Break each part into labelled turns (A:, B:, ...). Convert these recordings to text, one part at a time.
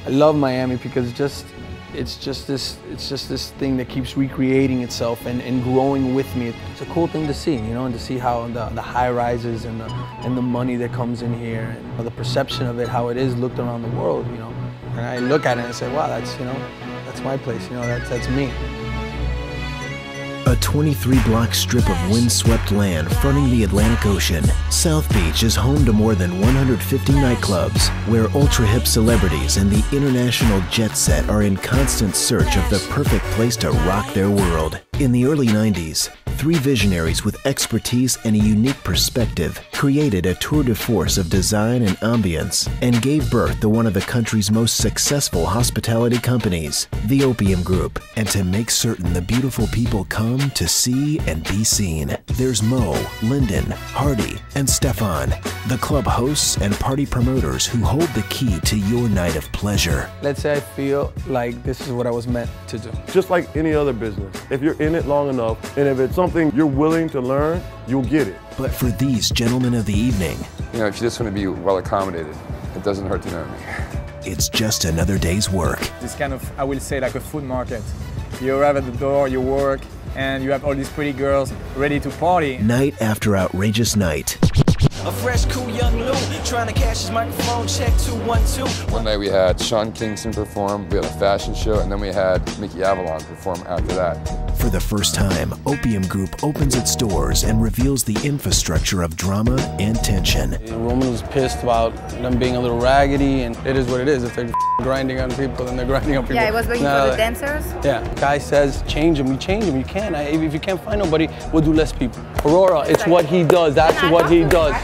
A: I love Miami because it's just this thing that keeps recreating itself and growing with me. It's a cool thing to see, you know, and to see how the high rises and the money that comes in here, and the perception of it, how it is looked around the world, you know. And I look at it and I say, wow, that's, you know, that's my place, you know, that's me.
B: A 23-block strip of windswept land fronting the Atlantic Ocean, South Beach is home to more than 150 nightclubs, where ultra-hip celebrities and the international jet set are in constant search of the perfect place to rock their world. In the early 90s, three visionaries with expertise and a unique perspective created a tour de force of design and ambience and gave birth to one of the country's most successful hospitality companies, the Opium Group. And to make certain the beautiful people come to see and be seen, there's Mo, Lyndon, Hardy, and Stefan, the club hosts and party promoters who hold the key to your night of pleasure.
A: Let's say I feel like this is what I was meant to do.
C: Just like any other business, if you're in it long enough, and if it's something you're willing to learn, you'll get it.
B: But for these gentlemen of the evening,
D: you know, if you just want to be well accommodated, it doesn't hurt to know me.
B: It's just another day's work.
E: It's kind of, I will say, like a food market. You arrive at the door, you work, and you have all these pretty girls ready to party.
B: Night after outrageous night.
F: A fresh, cool young Lou, trying to cash his microphone, check 212.
D: One night we had Sean Kingston perform, we had a fashion show, and then we had Mickey Avalon perform after that.
B: For the first time, Opium Group opens its doors and reveals the infrastructure of drama and tension.
A: Roman was pissed about them being a little raggedy, and it is what it is. If they're grinding on people, then they're grinding on people.
G: Yeah, he was waiting for the dancers?
A: Yeah. Guy says, change him, you change him, you can. If you can't find nobody, we'll do less people. Aurora, it's what he does, that's what he does.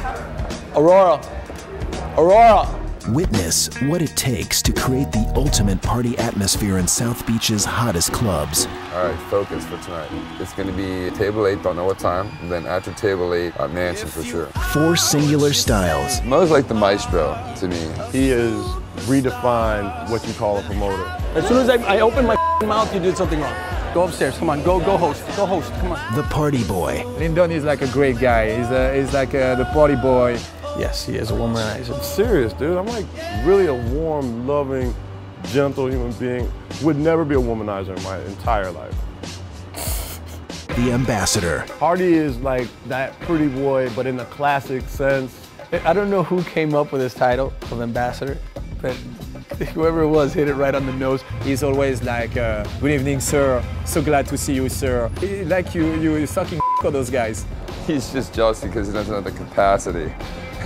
A: Aurora.
B: Witness what it takes to create the ultimate party atmosphere in South Beach's hottest clubs.
D: All right, focus for tonight. It's going to be table 8, don't know what time, and then after table 8, Mansion for sure.
B: 4 singular styles.
D: Mo's like the maestro to me.
C: He has redefined what you call a promoter.
A: As soon as I open my mouth, you did something wrong. Go upstairs, come on, go host, come on.
B: The party boy.
E: Lyndon is like a great guy. He's like the party boy.
A: Yes, he is a womanizer.
C: I'm serious, dude. I'm like really a warm, loving, gentle human being. Would never be a womanizer in my entire life.
B: The ambassador.
C: Hardy is like that pretty boy, but in a classic sense.
A: I don't know who came up with this title of ambassador, but whoever it was hit it right on the nose.
E: He's always like, good evening, sir. So glad to see you, sir. Like you sucking on those guys.
D: He's just jealous because he doesn't have the capacity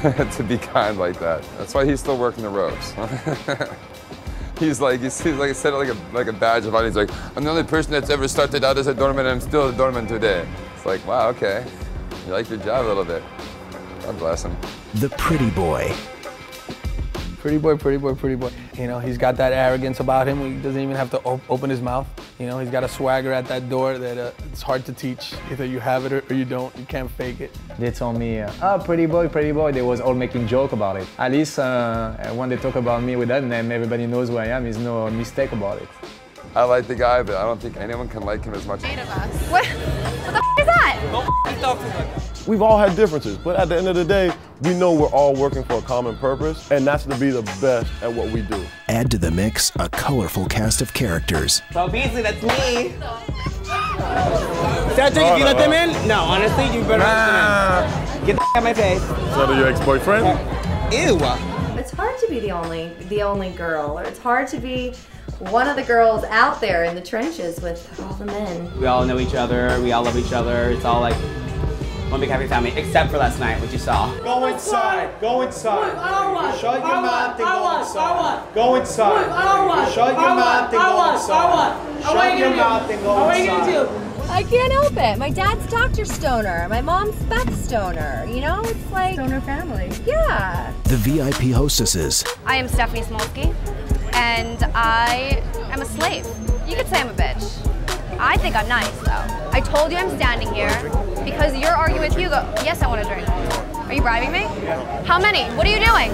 D: to be kind like that. That's why he's still working the ropes. he's like I said it like a badge of honor. He's like, I'm the only person that's ever started out as a doorman, and I'm still a doorman today. It's like, wow, okay. You like your job a little bit. God bless him.
B: The pretty boy.
A: Pretty boy. You know, he's got that arrogance about him. He doesn't even have to open his mouth. You know, he's got a swagger at that door that it's hard to teach. Either you have it or you don't. You can't fake it.
E: They told me, oh, pretty boy. They was all making joke about it. At least when they talk about me with that name, everybody knows who I am. There's no mistake about it.
D: I like the guy, but I don't think anyone can like him as much.
G: Eight of us. What the f is that?
C: We've all had differences, but at the end of the day, we know we're all working for a common purpose, and that's to be the best at what we do.
B: Add to the mix a colorful cast of characters.
H: So Beasley, that's me. Cedric, if you let them in? No, honestly, you better let them in. Get the out of my face.
C: Is that your ex-boyfriend?
H: Ew.
G: It's hard to be the only girl, or it's hard to be one of the girls out there in the trenches with all the men.
H: We all know each other, we all love each other. It's all like one big happy family, except for last night, what you saw.
I: Go inside, go inside. Shut your mouth and go inside. Go inside. Shut your mouth and go inside. Shut your mouth and go inside.
G: I can't help it. My dad's Dr. Stoner. My mom's Beth Stoner. You know, it's like Stoner family. Yeah.
B: The VIP hostesses.
J: I am Stephanie Smolsky, and I am a slave. You could say I'm a bitch. I think I'm nice, though. I told you I'm standing here because you're arguing with Hugo. Yes, I want a drink. Are you bribing me? How many? What are you doing?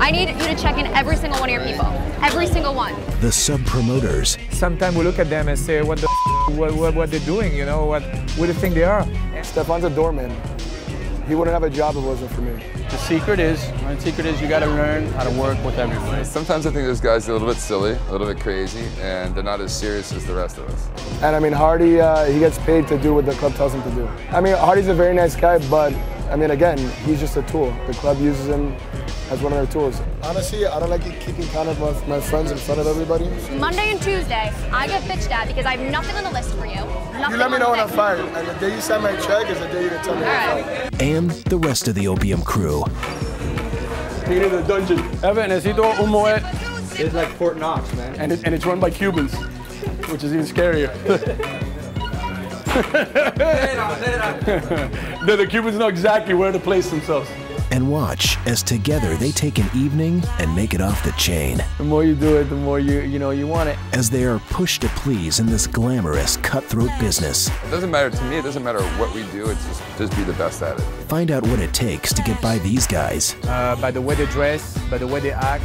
J: I need you to check in every single one of your people. Every single one.
B: The sub-promoters.
E: Sometimes we look at them and say, what they're doing, you know, what do you think they are?
A: Stefan's a doorman.
K: he wouldn't have a job if it wasn't for me.
A: The secret is you got to learn how to work with everybody.
D: Sometimes I think those guys are a little bit silly, a little bit crazy, and they're not as serious as the rest of us.
K: And I mean, Hardy, he gets paid to do what the club tells him to do. I mean, Hardy's a very nice guy, but I mean, again, he's just a tool. The club uses him as one of their tools. Honestly, I don't like keeping count of my friends in front of everybody.
J: Monday and Tuesday, I get bitched at because I have nothing on the list for you.
K: You let me know when I'm fired, and the day you sign my check is the day you tell me I'm fired.
B: And the rest of the Opium crew.
A: Taking it to the dungeon. Evan, necesito un Moet.
L: It's like Fort Knox, man.
A: And it's run by Cubans, which is even scarier. The Cubans know exactly where to place themselves.
B: And watch as together they take an evening and make it off the chain.
A: The more you do it, the more you want it.
B: As they are pushed to please in this glamorous, cutthroat business.
D: It doesn't matter to me, it doesn't matter what we do, it's just be the best at it.
B: Find out what it takes to get by these guys.
E: By the way they dress, by the way they act.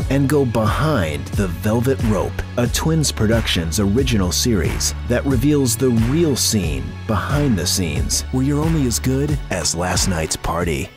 B: And go behind the Velvet Rope, a Twins Productions original series that reveals the real scene behind the scenes, where you're only as good as last night's party.